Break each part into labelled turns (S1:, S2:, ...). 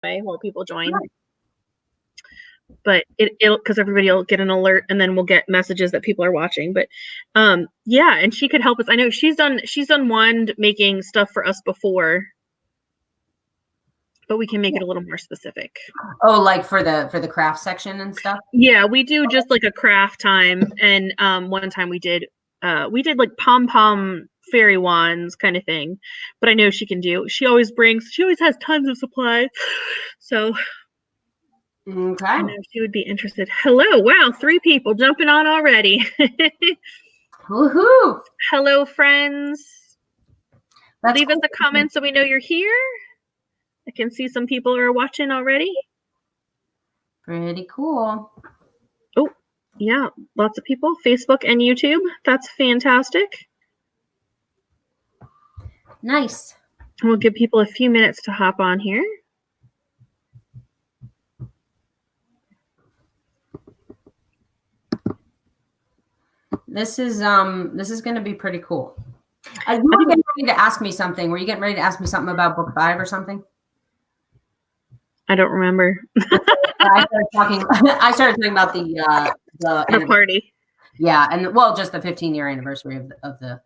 S1: while people join. But it'll because everybody will get an alert, and then we'll get messages that people are watching. But yeah, and she could help us. I know she's done wand making stuff for us before, but we can make it a little more specific.
S2: Oh, like for the craft section and stuff?
S1: Yeah, we do just like a craft time, and one time we did like pom-pom fairy wands kind of thing. But I know she can do. She always has tons of supplies. So
S2: okay.
S1: I know she would be interested. Hello. Wow, 3 people jumping on already.
S2: Woohoo!
S1: Hello, friends. Leave us a comment so we know you're here. I can see some people are watching already.
S2: Pretty cool.
S1: Oh, yeah, lots of people. Facebook and YouTube. That's fantastic.
S2: Nice.
S1: We'll give people a few minutes to hop on here.
S2: This is going to be pretty cool. You were getting ready to ask me something. Were you getting ready to ask me something about book 5 or something?
S1: I don't remember.
S2: I started talking about the
S1: party.
S2: Yeah, and just the 15-year anniversary of the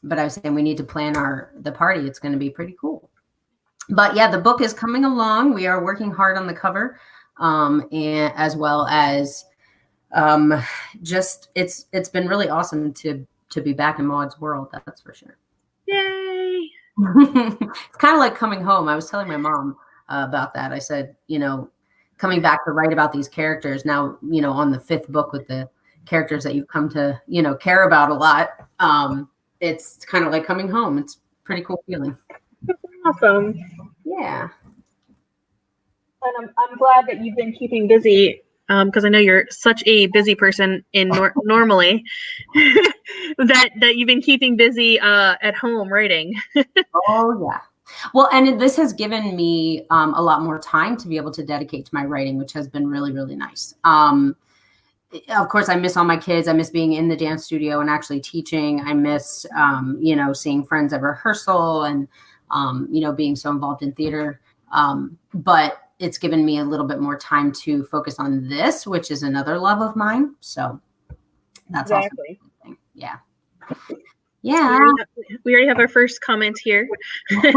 S2: but I was saying we need to plan the party. It's going to be pretty cool. But yeah, the book is coming along. We are working hard on the cover, and as well as just it's been really awesome to be back in Maude's world. That's for sure.
S1: Yay!
S2: It's kind of like coming home. I was telling my mom about that. I said, coming back to write about these characters now, on the 5th book with the characters that you've come to, care about a lot. It's kind of like coming home. It's a pretty cool feeling.
S1: Awesome.
S2: Yeah.
S1: And I'm glad that you've been keeping busy, because I know you're such a busy person normally that you've been keeping busy at home writing.
S2: Oh yeah. Well, and this has given me a lot more time to be able to dedicate to my writing, which has been really, really nice. Of course, I miss all my kids. I miss being in the dance studio and actually teaching. I miss, seeing friends at rehearsal and, being so involved in theater. But it's given me a little bit more time to focus on this, which is another love of mine. So that's
S1: exactly.
S2: Awesome. Yeah. Yeah.
S1: We already have our first comment here.
S2: Yay,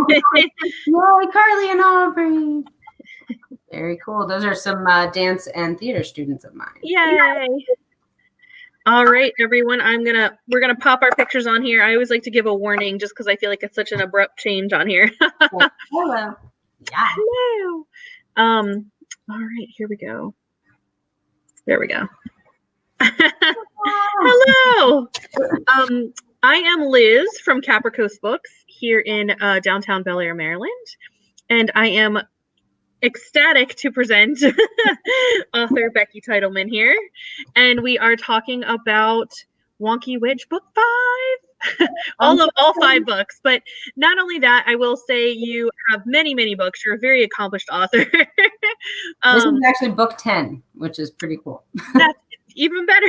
S2: Carly and Aubrey. Very cool. Those are some dance and theater students of mine.
S1: Yay. All right, everyone. We're gonna pop our pictures on here. I always like to give a warning just because I feel like it's such an abrupt change on here.
S2: Hello. Yeah.
S1: Hello. All right, here we go. There we go. Hello. I am Liz from Capra Coast Books here in downtown Bel Air, Maryland, and I am ecstatic to present author Becky Titelman here, and we are talking about Wonky Witch Book 5. all 5 books. But not only that, I will say you have many, many books. You're a very accomplished author.
S2: This is actually book 10, which is pretty cool.
S1: That's even better.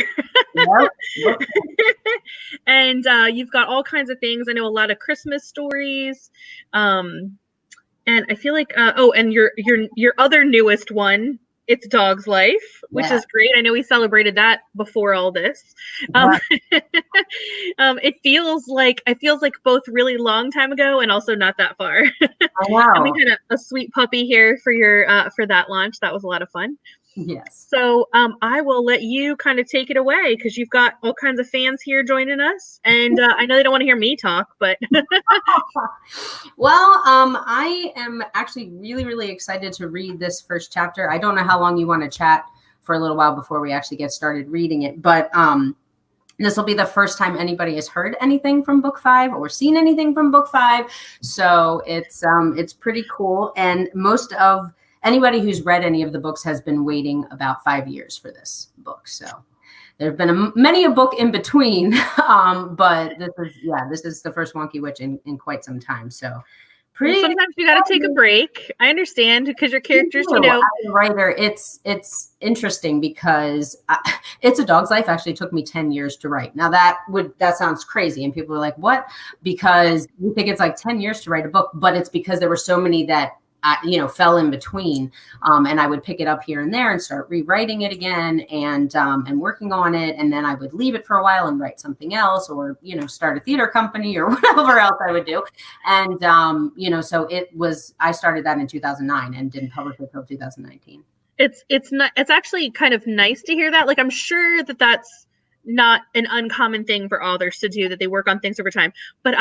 S2: Yep.
S1: And you've got all kinds of things. I know a lot of Christmas stories. And I feel like and your other newest one, It's Dog's Life, which is great. I know we celebrated that before all this. It feels like both really long time ago and also not that far.
S2: I know.
S1: And we had a sweet puppy here for your for that launch. That was a lot of fun.
S2: Yes.
S1: So I will let you kind of take it away because you've got all kinds of fans here joining us, and I know they don't want to hear me talk, but
S2: well, I am actually really, really excited to read this first chapter. I don't know how long you want to chat for a little while before we actually get started reading it, but this will be the first time anybody has heard anything from book 5 or seen anything from book 5, so it's pretty cool. And most of anybody who's read any of the books has been waiting about 5 years for this book. So there have been many a book in between, but this is the first Wonky Witch in quite some time. So
S1: sometimes you got to take a break. I understand because your characters,
S2: as a writer, it's interesting because It's a Dog's Life actually took me 10 years to write. Now that sounds crazy, and people are like, what? Because you think it's like 10 years to write a book, but it's because there were so many that fell in between. And I would pick it up here and there and start rewriting it again and working on it. And then I would leave it for a while and write something else, or, start a theater company or whatever else I would do. And, so I started that in 2009 and didn't publish it until 2019.
S1: It's actually kind of nice to hear that. Like, I'm sure that that's not an uncommon thing for authors to do, that they work on things over time. But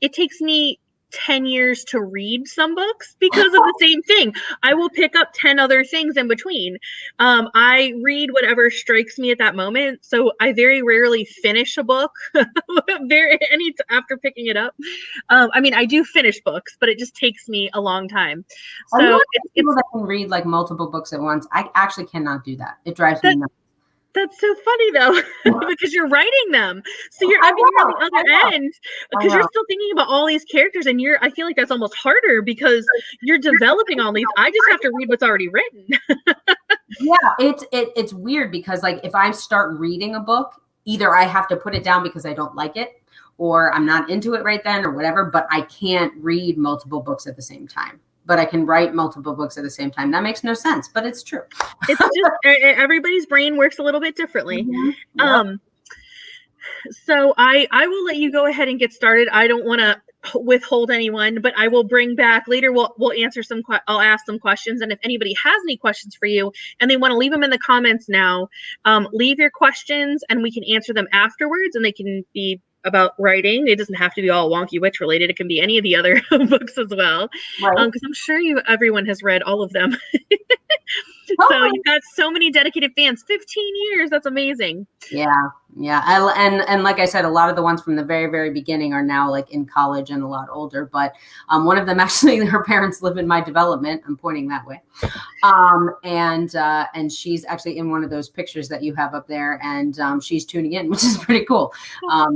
S1: it takes me 10 years to read some books because of the same thing. I will pick up 10 other things in between. I read whatever strikes me at that moment. So I very rarely finish a book after picking it up. I do finish books, but it just takes me a long time. So
S2: people that can read like multiple books at once. I actually cannot do that. It drives me nuts.
S1: That's so funny though, because you're writing them. So you're on the other end, because you're still thinking about all these characters, and I feel like that's almost harder because you're developing all these. I just have to read what's already written.
S2: Yeah, it's weird because like if I start reading a book, either I have to put it down because I don't like it, or I'm not into it right then or whatever, but I can't read multiple books at the same time. But I can write multiple books at the same time. That makes no sense, but it's true.
S1: It's just everybody's brain works a little bit differently. Mm-hmm. Yep. So I will let you go ahead and get started. I don't want to withhold anyone, but I will bring back later. We'll answer I'll ask some questions, and if anybody has any questions for you and they want to leave them in the comments now, leave your questions and we can answer them afterwards, and they can be about writing. It doesn't have to be all Wonky Witch related. It can be any of the other books as well. Right. Because I'm sure everyone has read all of them. So you've got so many dedicated fans. 15 years. That's amazing.
S2: Yeah. And like I said, a lot of the ones from the very, very beginning are now like in college and a lot older. But one of them actually, her parents live in my development. I'm pointing that way. And she's actually in one of those pictures that you have up there, and she's tuning in, which is pretty cool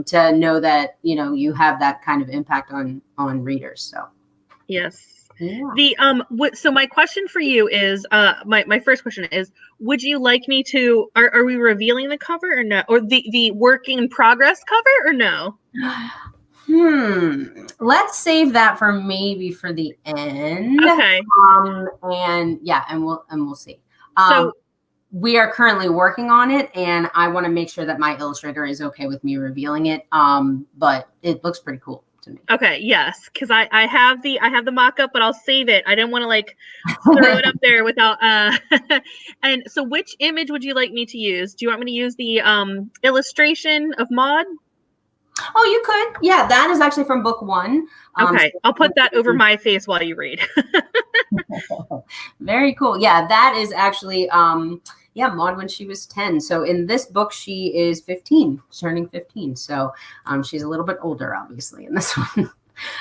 S2: to know that you have that kind of impact on readers. So yes.
S1: Yeah. So my question for you is, my first question is, would you like me to, are we revealing the cover or no, or the work in progress cover or no?
S2: Let's save that for maybe for the end.
S1: Okay.
S2: And we'll see. So we are currently working on it, and I want to make sure that my illustrator is okay with me revealing it. But it looks pretty cool to me.
S1: Okay, yes, because I have the mock-up, but I'll save it. I didn't want to like throw it up there without and so which image would you like me to use? Do you want me to use the illustration of Maude?
S2: Oh, you could. Yeah, that is actually from book 1.
S1: Okay, I'll put that over my face while you read.
S2: Very cool. Yeah, that is actually Maude when she was 10. So in this book, she is 15, turning 15. So she's a little bit older, obviously, in this one.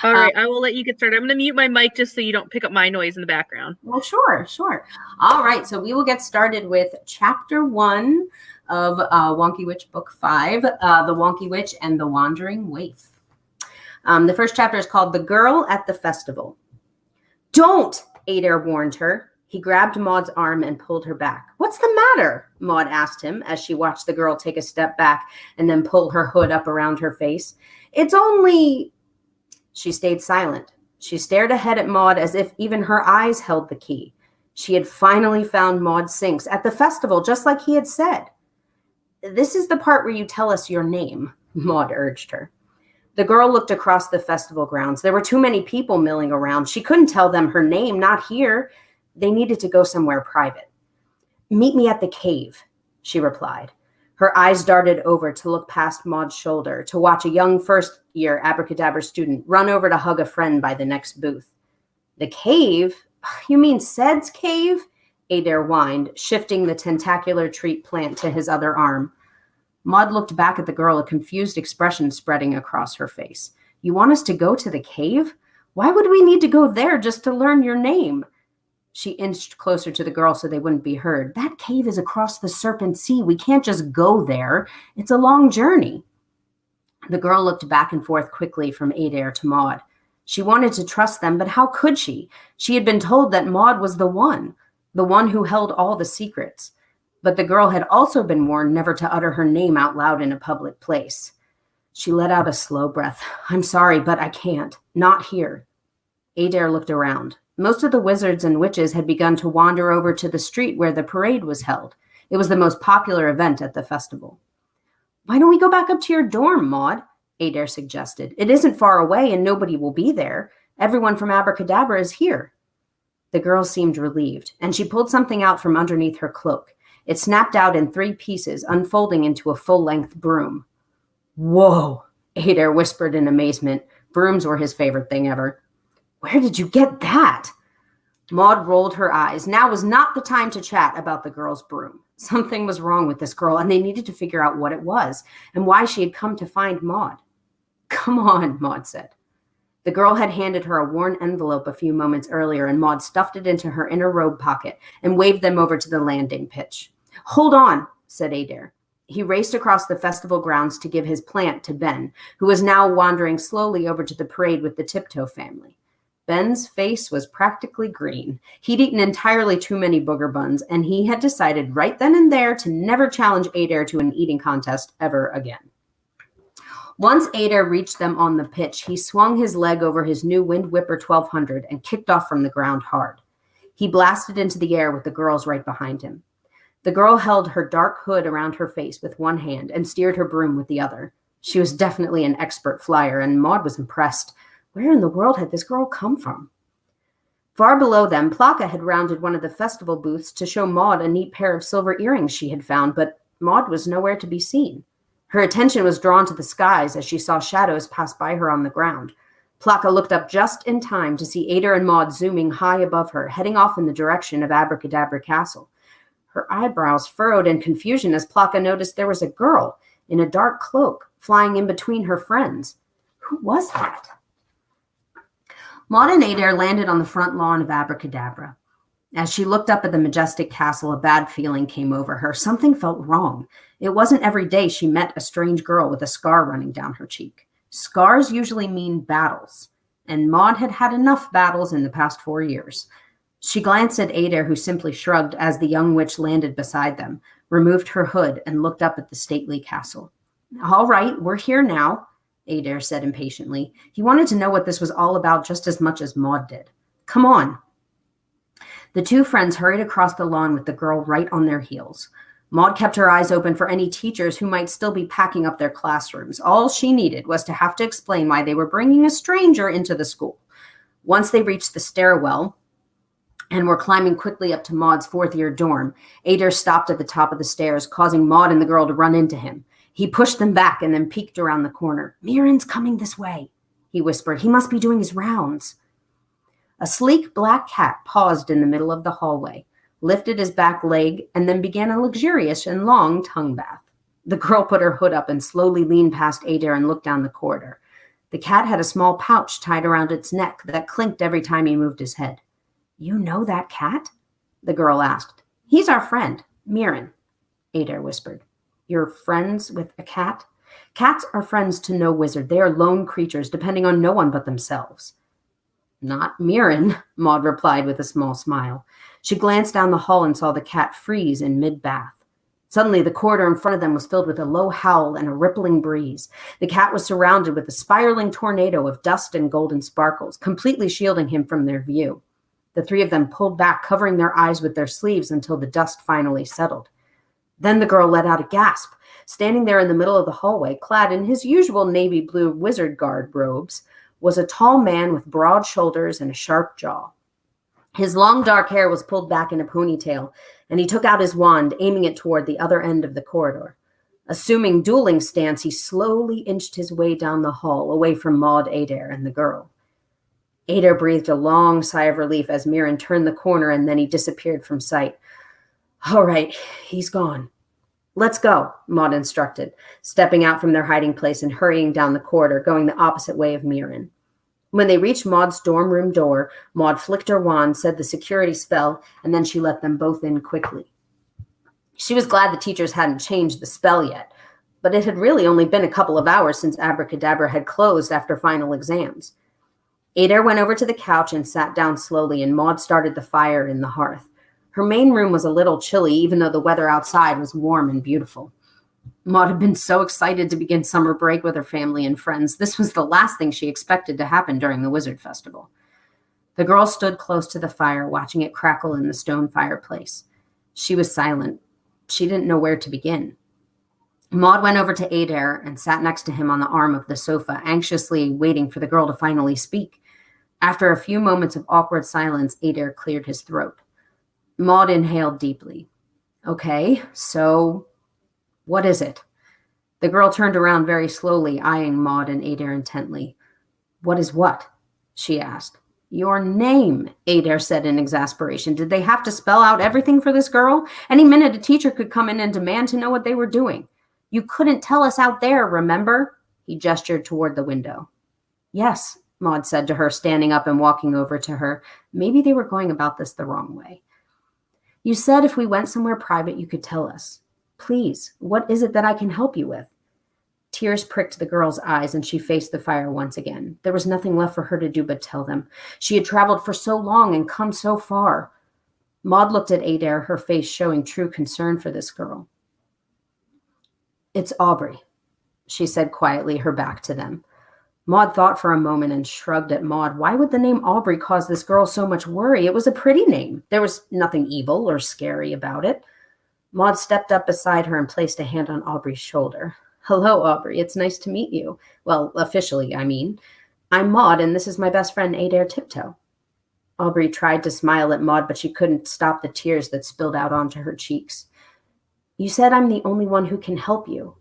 S1: All right, I will let you get started. I'm going to mute my mic just so you don't pick up my noise in the background.
S2: Well, sure. All right, so we will get started with chapter 1 of Wonky Witch book 5, The Wonky Witch and the Wandering Waif. The first chapter is called The Girl at the Festival. Don't, Adair warned her. He grabbed Maude's arm and pulled her back. What's the matter? Maude asked him as she watched the girl take a step back and then pull her hood up around her face. It's only... She stayed silent. She stared ahead at Maude as if even her eyes held the key. She had finally found Maude Sinks at the festival, just like he had said. This is the part where you tell us your name, Maude urged her. The girl looked across the festival grounds. There were too many people milling around. She couldn't tell them her name, not here. They needed to go somewhere private. Meet me at the cave, she replied. Her eyes darted over to look past Maude's shoulder to watch a young first-year abracadabra student run over to hug a friend by the next booth. The cave? You mean Ced's cave? Adair whined, shifting the tentacular treat plant to his other arm. Maude looked back at the girl, a confused expression spreading across her face. You want us to go to the cave? Why would we need to go there just to learn your name? She inched closer to the girl so they wouldn't be heard. That cave is across the Serpent Sea. We can't just go there. It's a long journey. The girl looked back and forth quickly from Adair to Maude. She wanted to trust them, but how could she? She had been told that Maude was the one who held all the secrets. But the girl had also been warned never to utter her name out loud in a public place. She let out a slow breath. I'm sorry, but I can't. Not here. Adair looked around. Most of the wizards and witches had begun to wander over to the street where the parade was held. It was the most popular event at the festival. "Why don't we go back up to your dorm, Maude?" Adair suggested. "It isn't far away and nobody will be there. Everyone from Abracadabra is here." The girl seemed relieved, and she pulled something out from underneath her cloak. It snapped out in 3 pieces, unfolding into a full-length broom. "Whoa," Adair whispered in amazement. Brooms were his favorite thing ever. "Where did you get that?" Maude rolled her eyes. Now was not the time to chat about the girl's broom. Something was wrong with this girl, and they needed to figure out what it was and why she had come to find Maude. "Come on," Maude said. The girl had handed her a worn envelope a few moments earlier, and Maude stuffed it into her inner robe pocket and waved them over to the landing pitch. "Hold on," said Adair. He raced across the festival grounds to give his plant to Ben, who was now wandering slowly over to the parade with the Tiptoe family. Ben's face was practically green. He'd eaten entirely too many booger buns, and he had decided right then and there to never challenge Adair to an eating contest ever again. Once Adair reached them on the pitch, he swung his leg over his new Wind Whipper 1200 and kicked off from the ground hard. He blasted into the air with the girls right behind him. The girl held her dark hood around her face with one hand and steered her broom with the other. She was definitely an expert flyer, and Maude was impressed. Where in the world had this girl come from? Far below them, Plaka had rounded one of the festival booths to show Maude a neat pair of silver earrings she had found, but Maude was nowhere to be seen. Her attention was drawn to the skies as she saw shadows pass by her on the ground. Plaka looked up just in time to see Adair and Maude zooming high above her, heading off in the direction of Abracadabra Castle. Her eyebrows furrowed in confusion as Plaka noticed there was a girl in a dark cloak flying in between her friends. Who was that? Maude and Adair landed on the front lawn of Abracadabra. As she looked up at the majestic castle, a bad feeling came over her. Something felt wrong. It wasn't every day she met a strange girl with a scar running down her cheek. Scars usually mean battles, and Maude had had enough battles in the past 4 years. She glanced at Adair, who simply shrugged as the young witch landed beside them, removed her hood, and looked up at the stately castle. "All right, we're here now," Adair said impatiently. He wanted to know what this was all about just as much as Maude did. "Come on." The two friends hurried across the lawn with the girl right on their heels. Maude kept her eyes open for any teachers who might still be packing up their classrooms. All she needed was to have to explain why they were bringing a stranger into the school. Once they reached the stairwell and were climbing quickly up to Maude's 4th-year dorm, Adair stopped at the top of the stairs, causing Maude and the girl to run into him. He pushed them back and then peeked around the corner. "Mirren's coming this way," he whispered. "He must be doing his rounds." A sleek black cat paused in the middle of the hallway, lifted his back leg, and then began a luxurious and long tongue bath. The girl put her hood up and slowly leaned past Adair and looked down the corridor. The cat had a small pouch tied around its neck that clinked every time he moved his head. "You know that cat?" the girl asked. "He's our friend, Mirren," Adair whispered. "You're friends with a cat?" "Cats are friends to no wizard. They are lone creatures, depending on no one but themselves." "Not Mirren," Maude replied with a small smile. She glanced down the hall and saw the cat freeze in mid-bath. Suddenly, the corridor in front of them was filled with a low howl and a rippling breeze. The cat was surrounded with a spiraling tornado of dust and golden sparkles, completely shielding him from their view. The 3 of them pulled back, covering their eyes with their sleeves until the dust finally settled. Then the girl let out a gasp. Standing there in the middle of the hallway, clad in his usual navy blue wizard guard robes, was a tall man with broad shoulders and a sharp jaw. His long dark hair was pulled back in a ponytail, and he took out his wand, aiming it toward the other end of the corridor. Assuming dueling stance, he slowly inched his way down the hall, away from Maude, Adair, and the girl. Adair breathed a long sigh of relief as Mirren turned the corner, and then he disappeared from sight. "All right, he's gone." "Let's go," Maude instructed, stepping out from their hiding place and hurrying down the corridor, going the opposite way of Mirren. When they reached Maude's dorm room door, Maude flicked her wand, said the security spell, and then she let them both in quickly. She was glad the teachers hadn't changed the spell yet, but it had really only been a couple of hours since Abracadabra had closed after final exams. Adair went over to the couch and sat down slowly, and Maude started the fire in the hearth. Her main room was a little chilly, even though the weather outside was warm and beautiful. Maude had been so excited to begin summer break with her family and friends. This was the last thing she expected to happen during the Wizard Festival. The girl stood close to the fire, watching it crackle in the stone fireplace. She was silent. She didn't know where to begin. Maude went over to Adair and sat next to him on the arm of the sofa, anxiously waiting for the girl to finally speak. After a few moments of awkward silence, Adair cleared his throat. Maude inhaled deeply. Okay, so what is it? The girl turned around very slowly, eyeing Maude and Adair intently. What is what? She asked. Your name, Adair said in exasperation. Did they have to spell out everything for this girl? Any minute a teacher could come in and demand to know what they were doing. You couldn't tell us out there, remember? He gestured toward the window. Yes, Maude said to her, standing up and walking over to her. Maybe they were going about this the wrong way. You said if we went somewhere private, you could tell us. Please, what is it that I can help you with? Tears pricked the girl's eyes, and she faced the fire once again. There was nothing left for her to do but tell them. She had traveled for so long and come so far. Maude looked at Adair, her face showing true concern for this girl. It's Aubrey, she said quietly, her back to them. Maude thought for a moment and shrugged at Maude. Why would the name Aubrey cause this girl so much worry? It was a pretty name. There was nothing evil or scary about it. Maude stepped up beside her and placed a hand on Aubrey's shoulder. Hello, Aubrey. It's nice to meet you. Well, officially, I mean. I'm Maude, and this is my best friend, Adair Tiptoe. Aubrey tried to smile at Maude, but she couldn't stop the tears that spilled out onto her cheeks. You said I'm the only one who can help you.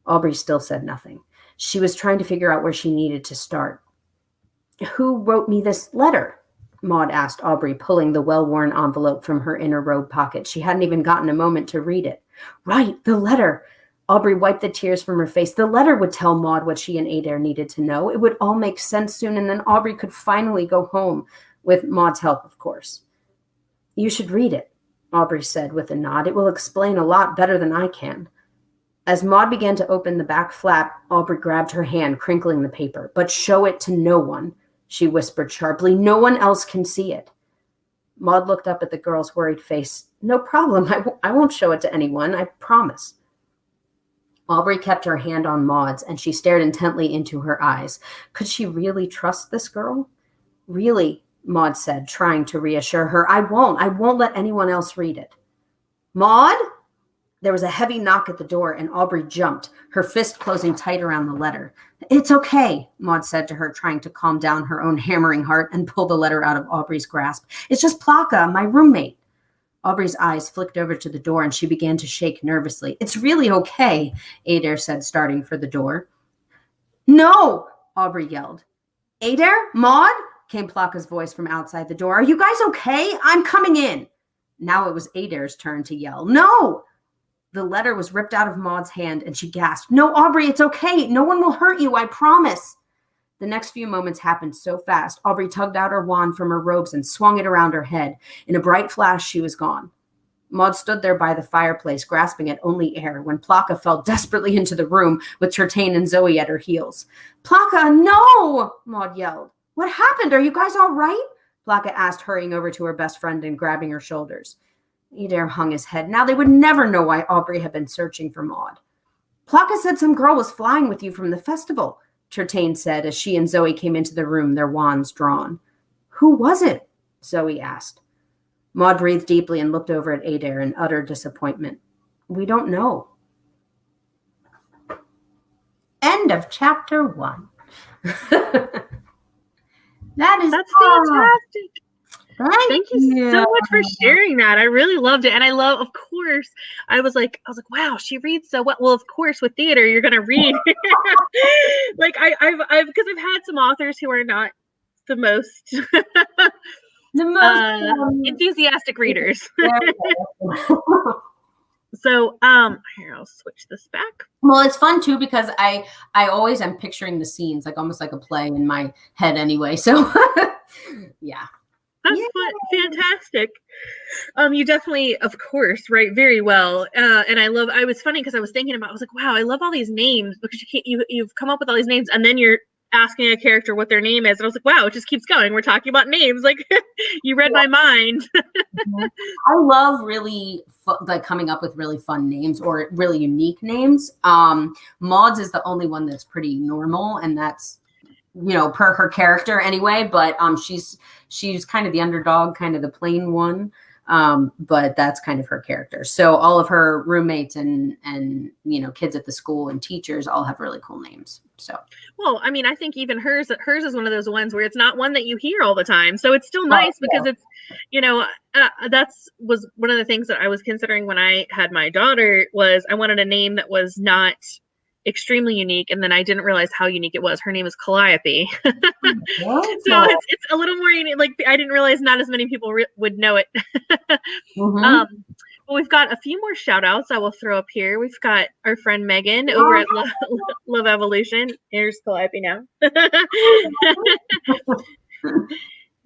S2: Aubrey still said nothing. She was trying to figure out where she needed to start. Who wrote me this letter? Maude asked Aubrey, pulling the well-worn envelope from her inner robe pocket. She hadn't even gotten a moment to read it. Right, the letter. Aubrey wiped the tears from her face. The letter would tell Maude what she and Adair needed to know. It would all make sense soon, and then Aubrey could finally go home, with Maude's help, of course. You should read it, Aubrey said with a nod. It will explain a lot better than I can. As Maude began to open the back flap, Aubrey grabbed her hand, crinkling the paper. But show it to no one, she whispered sharply. No one else can see it. Maude looked up at the girl's worried face. No problem. I won't show it to anyone. I promise. Aubrey kept her hand on Maude's, and she stared intently into her eyes. Could she really trust this girl? Really, Maude said, trying to reassure her. I won't let anyone else read it. Maude? There was a heavy knock at the door, and Aubrey jumped, her fist closing tight around the letter. It's okay, Maude said to her, trying to calm down her own hammering heart and pull the letter out of Aubrey's grasp. It's just Plaka, my roommate. Aubrey's eyes flicked over to the door, and she began to shake nervously. It's really okay, Adair said, starting for the door. No, Aubrey yelled. Adair? Maude? Came Plaka's voice from outside the door. Are you guys okay? I'm coming in. Now it was Adair's turn to yell. No! The letter was ripped out of Maude's hand, and she gasped. No, Aubrey, it's okay. No one will hurt you, I promise. The next few moments happened so fast. Aubrey tugged out her wand from her robes and swung it around her head. In a bright flash, she was gone. Maude stood there by the fireplace, grasping at only air, when Plaka fell desperately into the room with Tertain and Zoe at her heels. Plaka, no! Maude yelled. What happened? Are you guys all right? Plaka asked, hurrying over to her best friend and grabbing her shoulders. Adair hung his head. Now they would never know why Aubrey had been searching for Maude. Plaka said some girl was flying with you from the festival, Tertain said as she and Zoe came into the room, their wands drawn. Who was it? Zoe asked. Maude breathed deeply and looked over at Adair in utter disappointment. We don't know. End of chapter 1. That's
S1: fantastic. Thank you so much for sharing that. I really loved it. And I love, of course, I was like, wow, she reads so well. Well, of course, with theater, you're going to read. Like because I've had some authors who are not the most, enthusiastic readers. So, here, I'll switch this back.
S2: Well, it's fun too, because I always am picturing the scenes, like almost like a play in my head anyway. So yeah.
S1: That's fantastic. You definitely, of course, write very well. And I was funny because I was thinking about, I was like, wow, I love all these names, because you've come up with all these names, and then you're asking a character what their name is. And I was like, wow, it just keeps going. We're talking about names. Like, you read my mind.
S2: I love really like coming up with really fun names or really unique names. Maude's is the only one that's pretty normal, and that's per her character anyway, but she's kind of the underdog, kind of the plain one. But that's kind of her character. So all of her roommates and kids at the school and teachers all have really cool names. So,
S1: well, I mean, I think even hers is one of those ones where it's not one that you hear all the time. So it's still nice because it's, was one of the things that I was considering when I had my daughter was I wanted a name that was not extremely unique, and then I didn't realize how unique it was. Her name is Calliope. So it's a little more unique. Like, I didn't realize not as many people would know it. Well, we've got a few more shout outs I will throw up here. We've got our friend Megan over at Love Evolution. Here's Calliope now.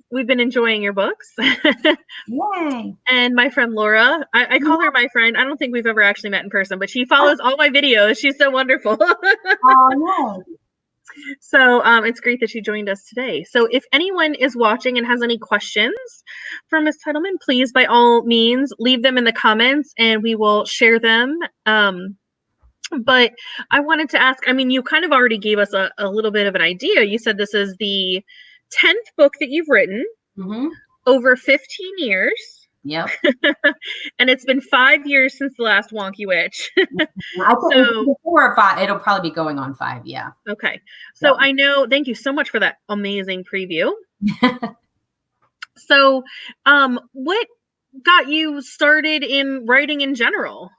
S1: We've been enjoying your books.
S2: Yay.
S1: And my friend Laura, I call her my friend. I don't think we've ever actually met in person, but she follows all my videos. She's so wonderful.
S2: Oh, yeah.
S1: So it's great that she joined us today. So if anyone is watching and has any questions for Ms. Titelman, please, by all means, leave them in the comments and we will share them. But I wanted to ask, I mean, you kind of already gave us a little bit of an idea. You said this is the 10th book that you've written over 15 years.
S2: Yep.
S1: And it's been 5 years since the last Wonky Witch.
S2: So 4 or 5. It'll probably be going on 5. Yeah.
S1: Okay. So I know. Thank you so much for that amazing preview. So, what got you started in writing in general?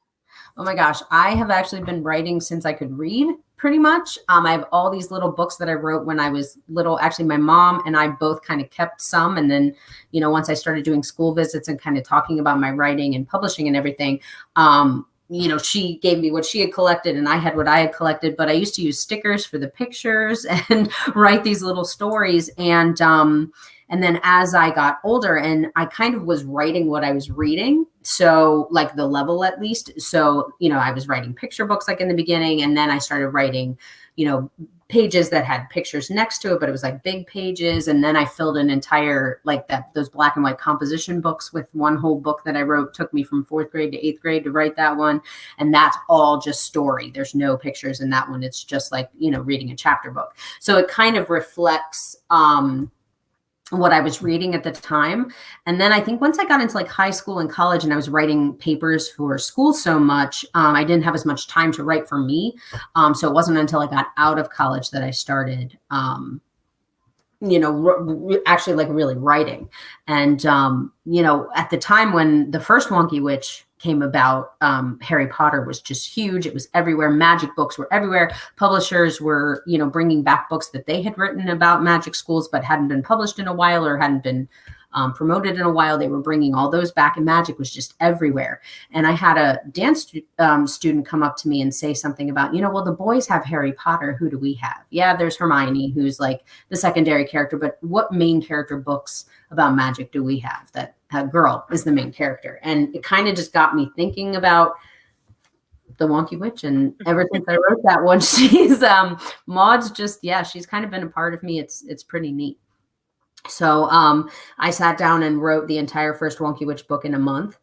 S2: Oh my gosh, I have actually been writing since I could read, pretty much. I have all these little books that I wrote when I was little. Actually, my mom and I both kind of kept some. And then, once I started doing school visits and kind of talking about my writing and publishing and everything, she gave me what she had collected and I had what I had collected. But I used to use stickers for the pictures and write these little stories. And then as I got older and I kind of was writing what I was reading, so like the level at least. So, I was writing picture books like in the beginning, and then I started writing, pages that had pictures next to it, but it was like big pages. And then I filled an entire, those black and white composition books with one whole book that I wrote. Took me from 4th grade to 8th grade to write that one. And that's all just story. There's no pictures in that one. It's just like, reading a chapter book. So it kind of reflects, what I was reading at the time. And then I think once I got into like high school and college and I was writing papers for school so much, I didn't have as much time to write for me. So it wasn't until I got out of college that I started, actually like really writing. And, at the time when the first Wonky Witch came about, Harry Potter was just huge. It was everywhere. Magic books were everywhere. Publishers were, bringing back books that they had written about magic schools, but hadn't been published in a while or hadn't been promoted in a while. They were bringing all those back, and magic was just everywhere. And I had a dance student come up to me and say something about, well, the boys have Harry Potter. Who do we have? Yeah, there's Hermione, who's like the secondary character, but what main character books about magic do we have that a girl is the main character? And it kind of just got me thinking about the Wonky Witch. And ever since I wrote that one, she's Maude's just, she's kind of been a part of me. It's pretty neat. So I sat down and wrote the entire first Wonky Witch book in a month.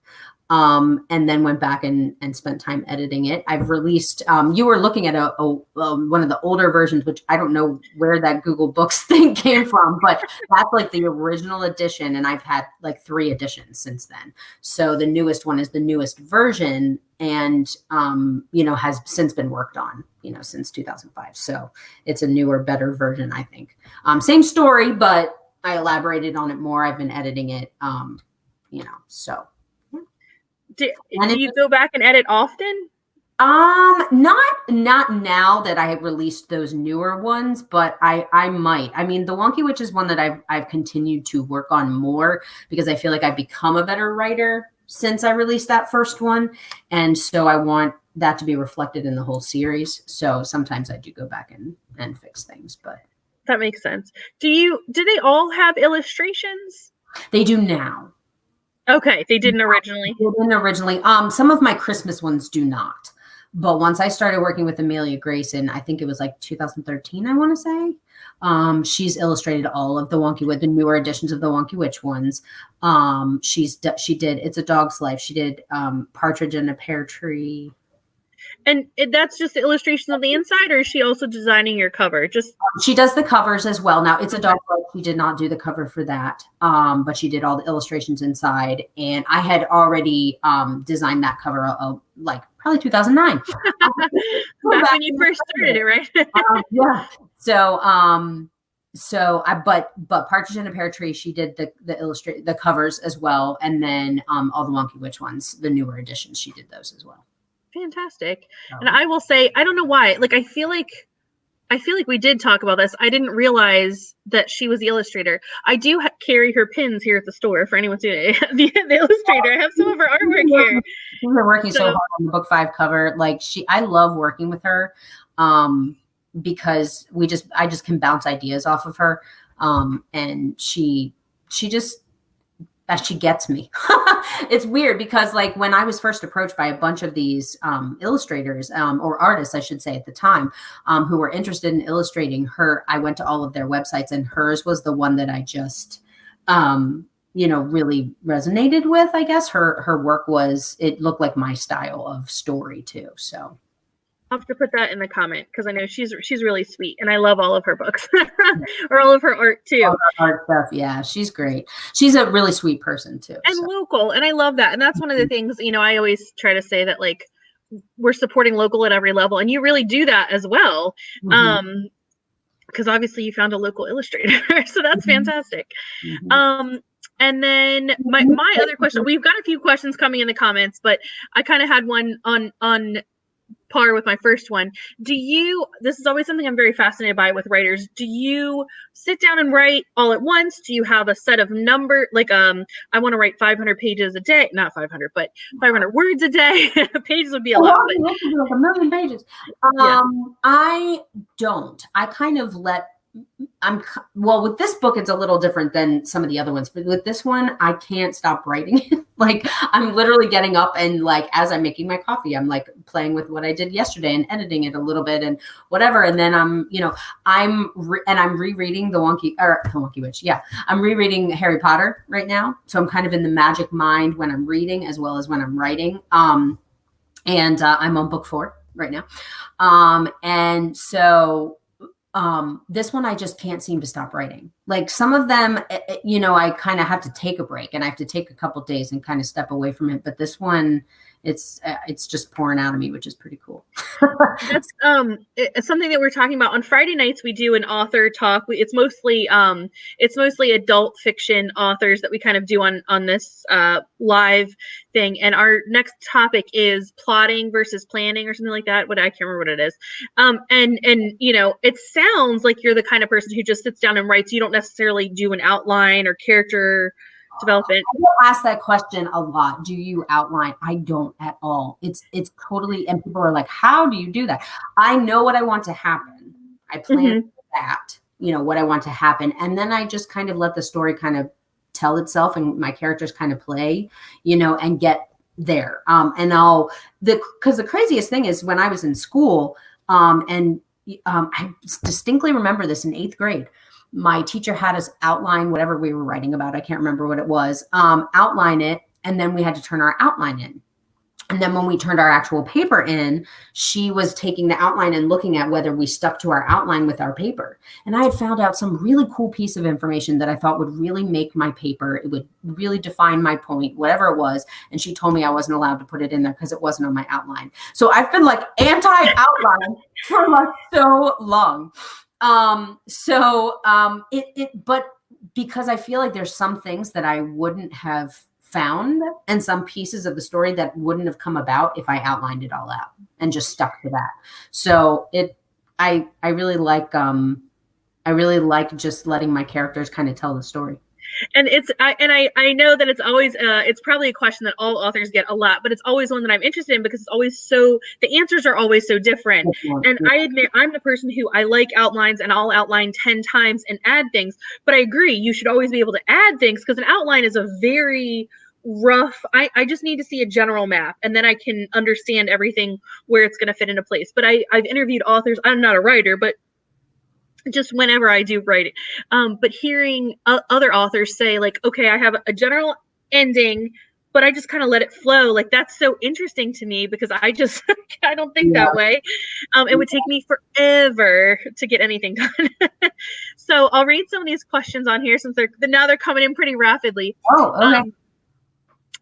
S2: And then went back and spent time editing it. I've released, you were looking at one of the older versions, which I don't know where that Google Books thing came from, but that's like the original edition. And I've had like 3 editions since then. So the newest one is the newest version and, has since been worked on, since 2005. So it's a newer, better version, I think. Same story, but I elaborated on it more. I've been editing it, so.
S1: Do you go back and edit often?
S2: Not now that I have released those newer ones, but I might. I mean, the Wonky Witch is one that I've continued to work on more because I feel like I've become a better writer since I released that first one. And so I want that to be reflected in the whole series. So sometimes I do go back and fix things, but
S1: that makes sense. Do they all have illustrations?
S2: They do now.
S1: Okay, they didn't originally.
S2: They didn't originally. Some of my Christmas ones do not. But once I started working with Amelia Grayson, I think it was like 2013, I want to say. She's illustrated all of the newer editions of the Wonky Witch ones. She did It's a Dog's Life. She did Partridge in a Pear Tree.
S1: And that's just the illustrations on the inside, or is she also designing your cover?
S2: She does the covers as well. Now, it's a dog book. She did not do the cover for that, but she did all the illustrations inside. And I had already designed that cover like probably 2009.
S1: Back when you first started it, right?
S2: Yeah. But Partridge in a Pear Tree, she did the covers as well, and then all the Wonky Witch ones, the newer editions, she did those as well.
S1: Fantastic. And I will say, I don't know why, like I feel like we did talk about this. I didn't realize that she was the illustrator. I do carry her pins here at the store for anyone to the illustrator. I have some of her artwork here.
S2: She's been working so hard on the book 5 cover. Like I love working with her because I just can bounce ideas off of her. And she gets me. It's weird because like when I was first approached by a bunch of these illustrators or artists, I should say at the time, who were interested in illustrating her, I went to all of their websites and hers was the one that I just, really resonated with. I guess her work it looked like my style of story too. So
S1: I'll have to put that in the comment because I know she's really sweet and I love all of her books or all of her art too.
S2: All her art stuff, yeah, she's great. She's a really sweet person too,
S1: and local, and I love that. And that's one of the things I always try to say that like we're supporting local at every level, and you really do that as well. Because obviously you found a local illustrator, so that's fantastic. And then my other question, we've got a few questions coming in the comments, but I kind of had one on par with my first one. This is always something I'm very fascinated by with writers. Do you sit down and write all at once? Do you have a set of number, like I want to write 500 pages a day, not 500, but 500 words a day? Pages would be a lot.
S2: But, like a million pages. I don't. I kind of with this book, it's a little different than some of the other ones, but with this one, I can't stop writing. Like I'm literally getting up and like, as I'm making my coffee, I'm like playing with what I did yesterday and editing it a little bit and whatever. And then I'm rereading the Wonky Witch. Yeah. I'm rereading Harry Potter right now. So I'm kind of in the magic mind when I'm reading as well as when I'm writing. And I'm on book 4 right now. And so this one, I just can't seem to stop writing. Like some of them, I kind of have to take a break and I have to take a couple days and kind of step away from it. But this one, it's just pouring out of me, which is pretty cool.
S1: That's it's something that we're talking about on Friday nights. We do an author talk. It's mostly adult fiction authors that we kind of do on this live thing. And our next topic is plotting versus planning or something like that. I can't remember what it is. And it sounds like you're the kind of person who just sits down and writes. You don't necessarily do an outline or character development.
S2: I get asked that question a lot. Do you outline? I don't at all. It's totally, and people are like, how do you do that? I know what I want to happen. I plan for that, what I want to happen. And then I just kind of let the story kind of tell itself and my characters kind of play, and get there. Because the craziest thing is when I was in school, I distinctly remember this in 8th grade. My teacher had us outline whatever we were writing about. I can't remember what it was. Outline it, and then we had to turn our outline in. And then when we turned our actual paper in, she was taking the outline and looking at whether we stuck to our outline with our paper. And I had found out some really cool piece of information that I thought would really make my paper. It would really define my point, whatever it was. And she told me I wasn't allowed to put it in there because it wasn't on my outline. So I've been like anti-outline for like so long. But because I feel like there's some things that I wouldn't have found and some pieces of the story that wouldn't have come about if I outlined it all out and just stuck to that. So I really like just letting my characters kind of tell the story.
S1: And I know that it's always it's probably a question that all authors get a lot, but it's always one that I'm interested in because it's always the answers are always so different. And I admit I'm the person who I like outlines and I'll outline 10 times and add things, but I agree you should always be able to add things because an outline is a very rough, I just need to see a general map and then I can understand everything where it's going to fit into place. But I've interviewed authors, I'm not a writer, but just whenever I do write it. But hearing other authors say like, okay, I have a general ending, but I just kind of let it flow. Like, that's so interesting to me because I just, I don't think that way. It would take me forever to get anything done. So I'll read some of these questions on here since they're coming in pretty rapidly.
S2: Oh, okay.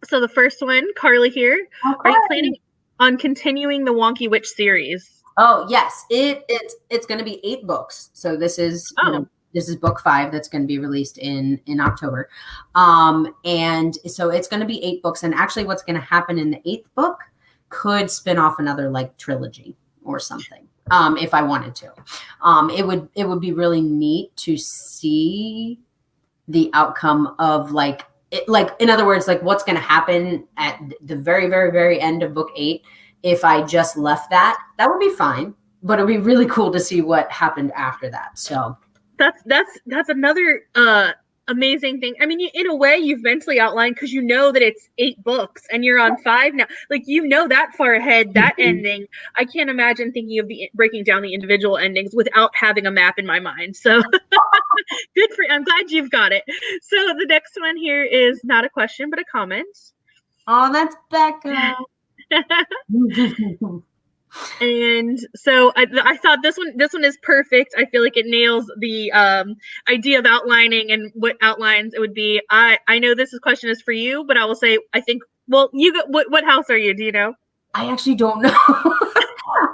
S1: So the first one, Carly here. Okay. Are you planning on continuing the Wonky Witch series?
S2: Oh, yes. It's going to be 8 books. So this is, this is book 5 that's going to be released in October. And so it's going to be 8 books. And actually what's going to happen in the 8th book could spin off another like trilogy or something. If I wanted to. It would be really neat to see the outcome of like in other words, like what's going to happen at the very, very, very end of book 8. If I just left that would be fine, but it'd be really cool to see what happened after that. So
S1: that's another amazing thing. I mean, in a way, you've mentally outlined because you know that it's 8 books and you're on 5 now. Like, you know that far ahead, that ending. I can't imagine thinking of breaking down the individual endings without having a map in my mind. So good for you. I'm glad you've got it. So the next one here is not a question, but a comment.
S2: Oh, that's Becca.
S1: And so I thought this one is perfect. I feel like it nails the idea of outlining and what outlines it would be. I know this question is for you, but I will say, I think, well, you got, what house are you? Do you know?
S2: I actually don't know.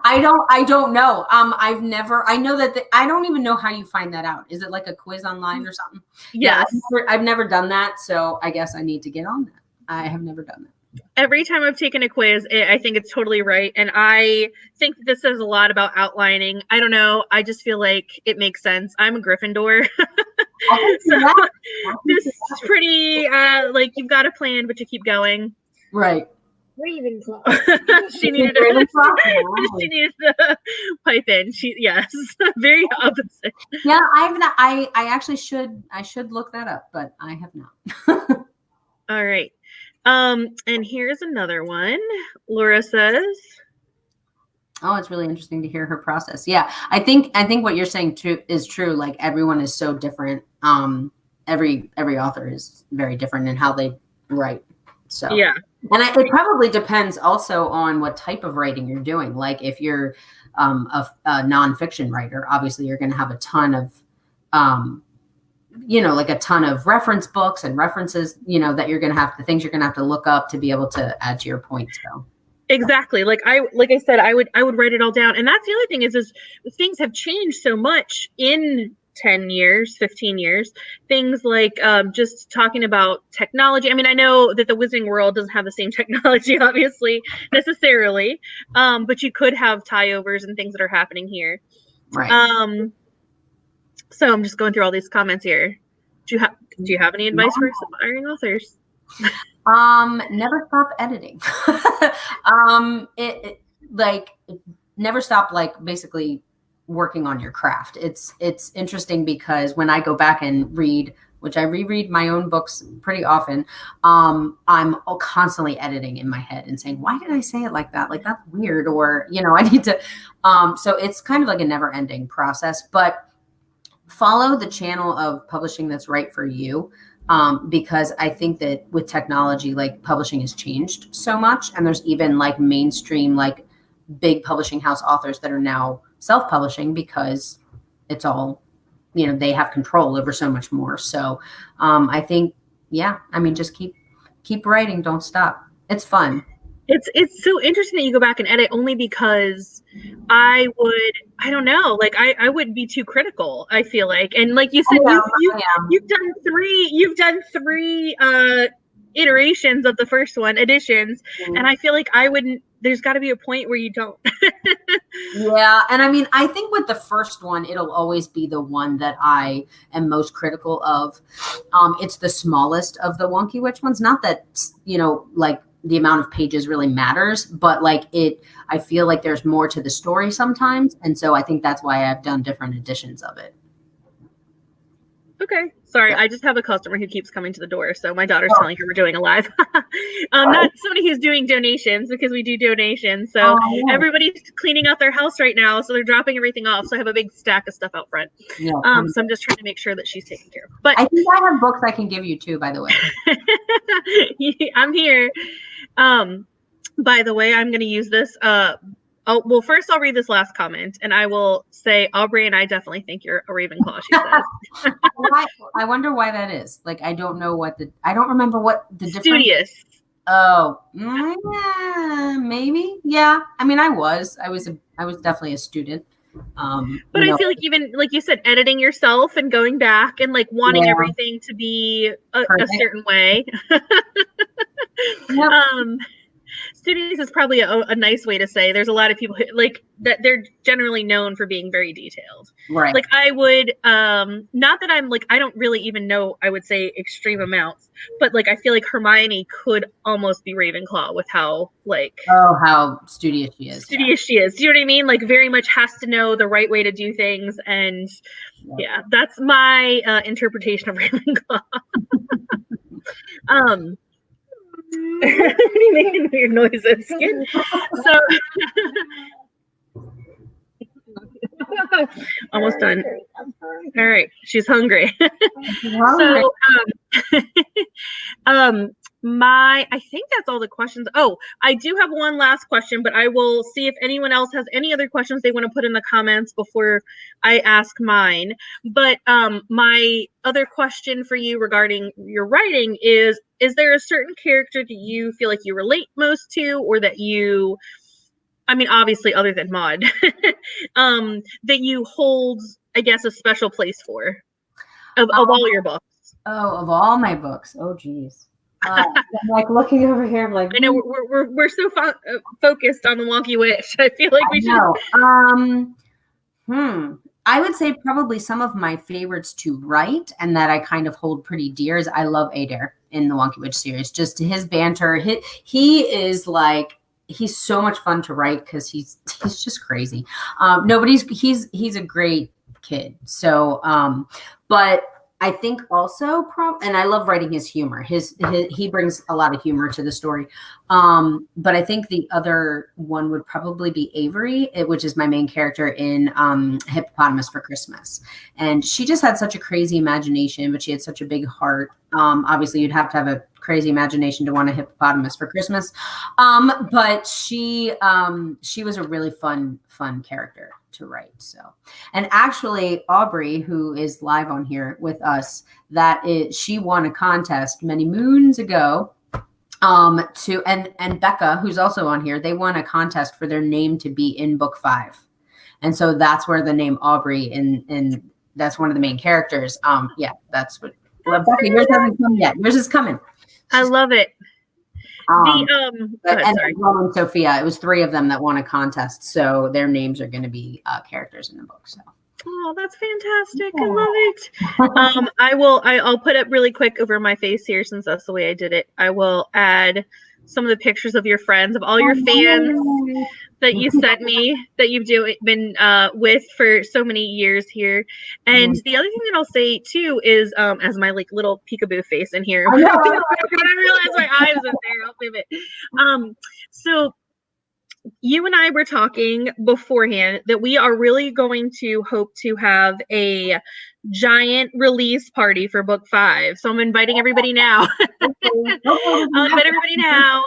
S2: I don't know. I know that I don't even know how you find that out. Is it like a quiz online or something?
S1: Yes.
S2: Yeah, I've never done that. So I guess I need to get on that. I have never done that.
S1: Every time I've taken a quiz, I think it's totally right. And I think this says a lot about outlining. I don't know. I just feel like it makes sense. I'm a Gryffindor. So this is pretty, like, you've got a plan, but you keep going.
S2: Right.
S1: Ravenclaw. she needed to pipe in. Yes, very opposite.
S2: Yeah, I actually should look that up, but I have not.
S1: All right. And here's another one. Laura says,
S2: oh, it's really interesting to hear her process. Yeah, I think what you're saying is true. Like, everyone is so different. Every author is very different in how they write. So
S1: yeah.
S2: And it probably depends also on what type of writing you're doing. Like, if you're a nonfiction writer, obviously you're going to have a ton of like a ton of reference books and references, that you're going to have, the things you're going to have to look up to be able to add to your points. So
S1: exactly. Like I said, I would write it all down. And that's the other thing is things have changed so much in 10 years, 15 years, things like just talking about technology. I mean, I know that the Wizarding World doesn't have the same technology, obviously, necessarily, but you could have tie-overs and things that are happening here.
S2: Right.
S1: So I'm just going through all these comments here. Do you have any advice for aspiring authors?
S2: Never stop editing. Never stop, like, basically working on your craft. It's interesting because when I go back and read, which I reread my own books pretty often, I'm constantly editing in my head and saying, why did I say it like that? Like, that's weird. Or, I need to, so it's kind of like a never ending process, but follow the channel of publishing that's right for you. Because I think that with technology, like, publishing has changed so much. And there's even like mainstream, like, big publishing house authors that are now self-publishing because it's all, they have control over so much more. So I think, just keep writing. Don't stop. It's fun.
S1: It's so interesting that you go back and edit, only because I don't know, like I would be too critical, I feel like. And like you said, you've done three iterations of the first one, editions, and I feel like there's got to be a point where you don't.
S2: Yeah, and I mean, I think with the first one, it'll always be the one that I am most critical of. It's the smallest of the Wonky Witch ones. Not that, like, the amount of pages really matters, but like I feel like there's more to the story sometimes. And so I think that's why I've done different editions of it.
S1: Okay. Sorry, I just have a customer who keeps coming to the door, so my daughter's telling her we're doing a live. Not somebody who's doing donations, because we do donations. So everybody's cleaning out their house right now, so they're dropping everything off. So I have a big stack of stuff out front.
S2: Yeah,
S1: so I'm just trying to make sure that she's taken care of. But
S2: I think I have books I can give you too, by the way.
S1: I'm here. By the way, I'm going to use this. Well, first I'll read this last comment, and I will say, Aubrey and I definitely think you're a Ravenclaw, she says.
S2: I wonder why that is. Like, I don't remember what the difference.
S1: Studious.
S2: Oh, maybe. Yeah. I mean, I was definitely a student.
S1: But I feel like even, like you said, editing yourself and going back and like wanting everything to be a certain way.
S2: Yep.
S1: Studious is probably a nice way to say. There's a lot of people who, like that they're generally known for being very detailed.
S2: Right.
S1: Like I would, not that I'm like, I don't really even know, I would say extreme amounts, but like I feel like Hermione could almost be Ravenclaw with how like
S2: how studious she is.
S1: Studious she is. Do you know what I mean? Like very much has to know the right way to do things, and that's my interpretation of Ravenclaw. Making weird noises. So almost done. All right, she's hungry. So I think that's all the questions. Oh, I do have one last question, but I will see if anyone else has any other questions they want to put in the comments before I ask mine. But my other question for you regarding your writing is there a certain character that you feel like you relate most to, or that you, I mean, obviously other than Maude, that you hold, I guess, a special place for of all your books?
S2: Oh, of all my books. Oh, geez. I'm like looking over here. I'm like,
S1: I know we're so focused on the Wonky Witch. I feel like we should.
S2: I would say probably some of my favorites to write and that I kind of hold pretty dear is I love Adair in the Wonky Witch series. Just his banter. He is like, he's so much fun to write because he's just crazy. He's a great kid. So, but I think also, and I love writing his humor. He brings a lot of humor to the story. But I think the other one would probably be Avery, which is my main character in Hippopotamus for Christmas. And she just had such a crazy imagination, but she had such a big heart. Obviously, you'd have to have a crazy imagination to want a hippopotamus for Christmas. But she was a really fun character to write. So, and actually Aubrey, who is live on here with us, she won a contest many moons ago, and Becca, who's also on here, they won a contest for their name to be in book 5. And so that's where the name Aubrey and that's one of the main characters. That's what, Becca, yours hasn't come yet. Yours is coming.
S1: I love it.
S2: And Sophia, it was 3 of them that won a contest, so their names are going to be characters in the book. So,
S1: oh, that's fantastic! I love it. I'll put it really quick over my face here, since that's the way I did it. I will add some of the pictures of your friends, of all your fans that you sent me, that you've been with for so many years here. And the other thing that I'll say too is, as my like little peekaboo face in here, I realize my eyes in there. I'll leave it. So you and I were talking beforehand that we are really going to hope to have a giant release party for book 5. So I'm inviting everybody now. I'll invite everybody now.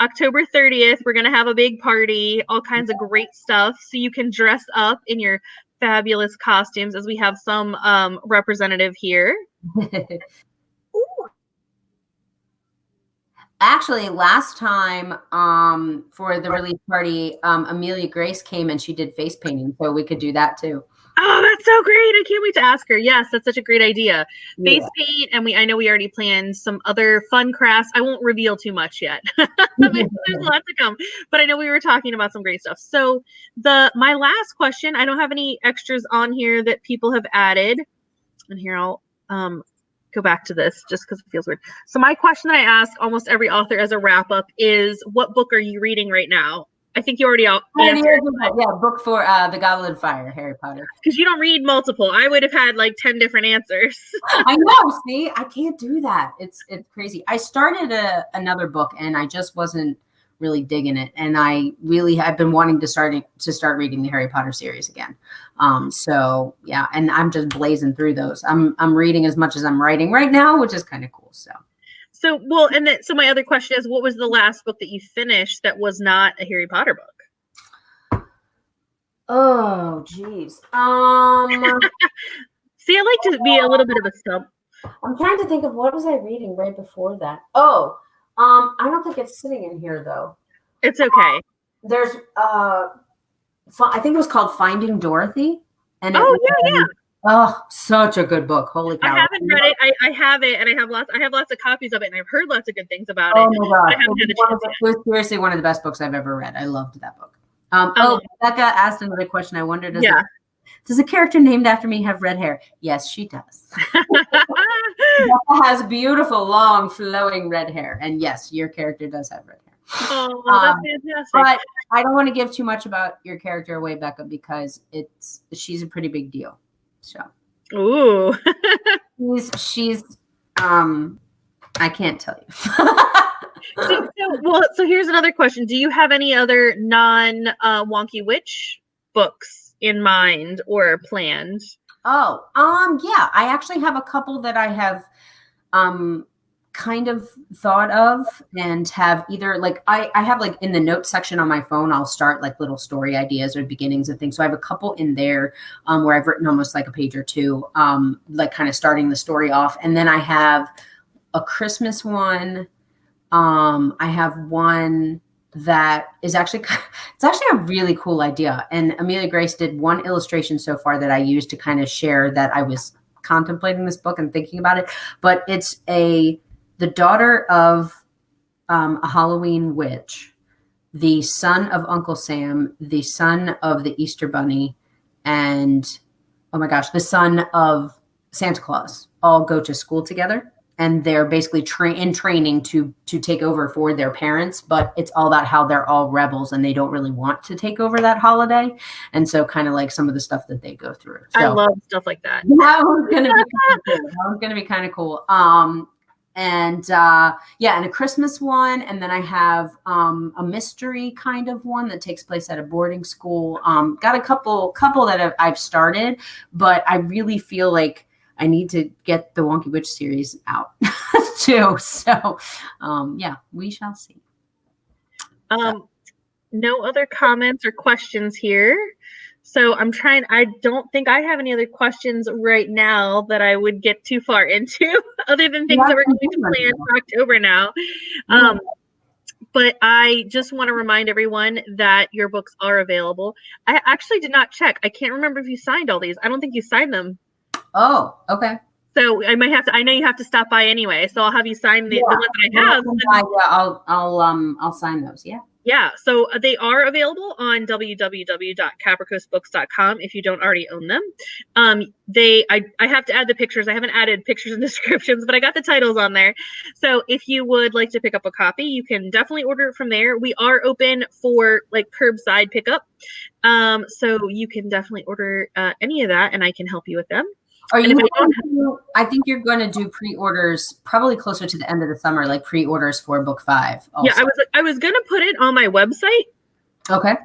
S1: October 30th, we're going to have a big party, all kinds of great stuff. So you can dress up in your fabulous costumes, as we have some representative here.
S2: Actually, last time for the release party, Amelia Grace came and she did face painting, so we could do that too.
S1: Oh, that's so great. I can't wait to ask her. Yes, that's such a great idea. Face paint, and I know we already planned some other fun crafts. I won't reveal too much yet. There's a lot to come, but I know we were talking about some great stuff. So my last question, I don't have any extras on here that people have added. And here I'll go back to this just because it feels weird. So my question that I ask almost every author as a wrap up is, what book are you reading right now? I think you already answered.
S2: Yeah, book for The Goblet of Fire, Harry Potter.
S1: Because you don't read multiple. I would have had like 10 different answers.
S2: I know. See, I can't do that. It's crazy. I started another book and I just wasn't really digging it, and I've been wanting to start reading the Harry Potter series again. So yeah, and I'm just blazing through those. I'm reading as much as I'm writing right now, which is kind of cool. So
S1: my other question is, what was the last book that you finished that was not a Harry Potter book?
S2: Oh, geez.
S1: See, I like to be a little bit of a stump.
S2: I'm trying to think of what was I reading right before that. Oh, I don't think it's sitting in here though.
S1: It's okay.
S2: There's I think it was called Finding Dorothy. And
S1: yeah.
S2: Oh, such a good book. Holy cow.
S1: I haven't read it. I have it, and I have lots of copies of it, and I've heard lots of good things about it.
S2: Oh my God.
S1: I haven't had a chance yet.
S2: It was seriously one of the best books I've ever read. I loved that book. Becca asked another question. I wondered, does a character named after me have red hair? Yes, she does. Becca has beautiful, long, flowing red hair. And yes, your character does have red hair.
S1: Oh, that's fantastic.
S2: But I don't want to give too much about your character away, Becca, because she's a pretty big deal. So,
S1: ooh,
S2: she's I can't tell you.
S1: So here's another question: do you have any other non-Wonky Witch books in mind or planned?
S2: Oh, yeah, I actually have a couple that I have kind of thought of and have either like I have like in the notes section on my phone, I'll start like little story ideas or beginnings of things. So I have a couple in there where I've written almost like a page or two, like kind of starting the story off. And then I have a Christmas one. I have one that is actually a really cool idea. And Amelia Grace did one illustration so far that I used to kind of share that I was contemplating this book and thinking about it. But it's the daughter of a Halloween witch, the son of Uncle Sam, the son of the Easter Bunny, and oh my gosh, the son of Santa Claus all go to school together. And they're basically in training to take over for their parents, but it's all about how they're all rebels and they don't really want to take over that holiday. And so kind of like some of the stuff that they go through. So,
S1: I love stuff like that.
S2: That was going to be kind of cool. And a Christmas one. And then I have a mystery kind of one that takes place at a boarding school. Got a couple that I've started, but I really feel like I need to get the Wonky Witch series out too. So, we shall see.
S1: No other comments or questions here. So I don't think I have any other questions right now that I would get too far into other than things that we're going to plan for October now. But I just want to remind everyone that your books are available. I actually did not check. I can't remember if you signed all these. I don't think you signed them.
S2: Oh, okay.
S1: So I might have to. I know you have to stop by anyway, so I'll have you sign the ones that I have.
S2: I'll sign those. Yeah.
S1: Yeah. So they are available on www.capricoastbooks.com if you don't already own them. I have to add the pictures. I haven't added pictures and descriptions, but I got the titles on there. So if you would like to pick up a copy, you can definitely order it from there. We are open for like curbside pickup. So you can definitely order any of that, and I can help you with them.
S2: I think you're going to do pre-orders probably closer to the end of the summer, like pre-orders for book 5. Also.
S1: Yeah, I was going to put it on my website.
S2: Okay.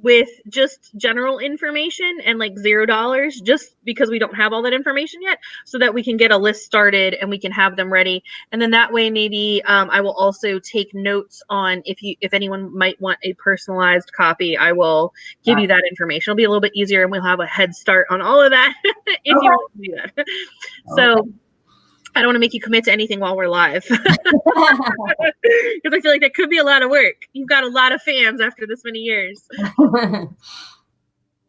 S1: With just general information and like $0, just because we don't have all that information yet, so that we can get a list started and we can have them ready. And then that way, maybe I will also take notes on if anyone might want a personalized copy, I will give you that information. It'll be a little bit easier and we'll have a head start on all of that if you want to do that. So I don't want to make you commit to anything while we're live. Because I feel like that could be a lot of work. You've got a lot of fans after this many years.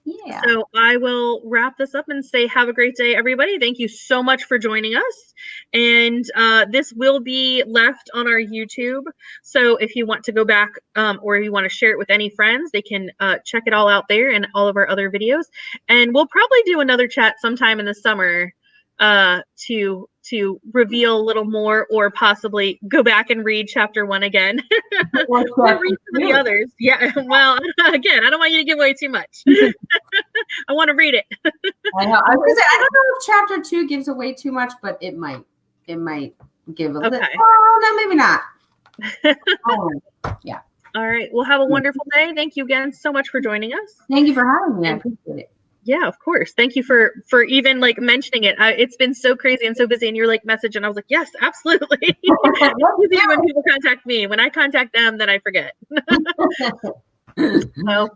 S1: Yeah. So I will wrap this up and say have a great day, everybody. Thank you so much for joining us. And this will be left on our YouTube. So if you want to go back or you want to share it with any friends, they can check it all out there and all of our other videos. And we'll probably do another chat sometime in the summer to to reveal a little more, or possibly go back and read chapter 1 again. Or read some of the others. Yeah. Well, again, I don't want you to give away too much. I want to read it.
S2: I know. I was gonna say, I don't know if chapter 2 gives away too much, but it might. It might give a little. Oh, no, maybe not. Yeah.
S1: All right. Well, have a wonderful day. Thank you again so much for joining us.
S2: Thank you for having me. I appreciate it.
S1: Yeah, of course. Thank you for even like mentioning it. It's been so crazy and so busy, and you're like message, and I was like, yes, absolutely. When people contact me, when I contact them, then I forget. So